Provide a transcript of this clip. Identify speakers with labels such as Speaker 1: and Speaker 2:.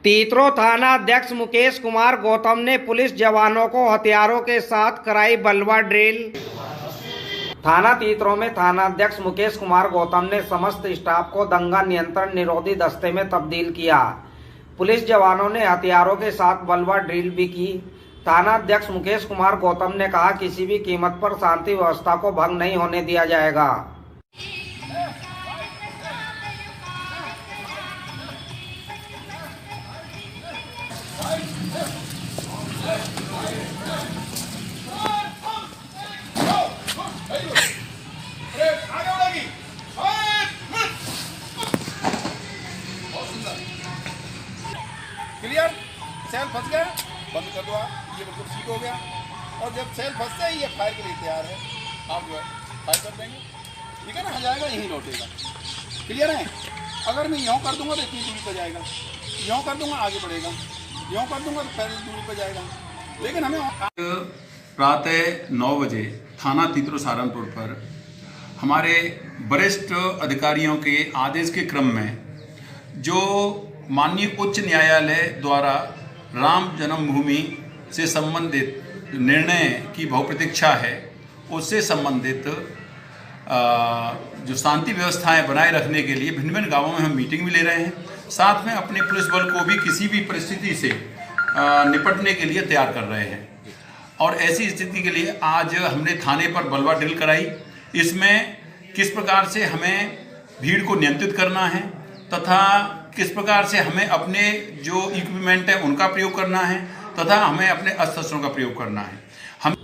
Speaker 1: तीतरो थाना अध्यक्ष मुकेश कुमार गौतम ने पुलिस जवानों को हथियारों के साथ कराई बलवा ड्रिल। थाना तीतरो में थाना अध्यक्ष मुकेश कुमार गौतम ने समस्त स्टाफ को दंगा नियंत्रण निरोधी दस्ते में तब्दील किया। पुलिस जवानों ने हथियारों के साथ बलवा ड्रिल भी की। थाना अध्यक्ष मुकेश कुमार गौतम ने कहा, किसी भी कीमत पर शांति व्यवस्था को भंग नहीं होने दिया जाएगा।
Speaker 2: क्लियर, सेल फंस गया, बंद कर दो आप, ये बिल्कुल ठीक हो गया। और जब सेल फंसते ही ये फायर के लिए तैयार है, आप जो है फायर कर देंगे, ठीक है ना, आ जाएगा यहीं लौटेगा। क्लियर है। अगर मैं यूँ कर दूंगा तो इतनी दूरी पर जाएगा, यूँ कर दूंगा आगे बढ़ेगा, यूँ कर दूंगा तो पहले दूरी पर जाएगा। लेकिन हमें
Speaker 3: प्रातः 9 बजे थाना तीतरो सहारनपुर पर हमारे वरिष्ठ अधिकारियों के आदेश के क्रम में जो माननीय उच्च न्यायालय द्वारा राम जन्मभूमि से संबंधित निर्णय की बहुप्रतीक्षा है, उससे संबंधित जो शांति व्यवस्थाएं बनाए रखने के लिए भिन्न भिन्न गांवों में हम मीटिंग भी ले रहे हैं। साथ में अपने पुलिस बल को भी किसी भी परिस्थिति से निपटने के लिए तैयार कर रहे हैं। और ऐसी स्थिति के लिए आज हमने थाने पर बलवा ड्रिल कराई। इसमें किस प्रकार से हमें भीड़ को नियंत्रित करना है तथा किस प्रकार से हमें अपने जो इक्विपमेंट है उनका प्रयोग करना है तथा हमें अपने अस्त्र शस्त्रों का प्रयोग करना है। हम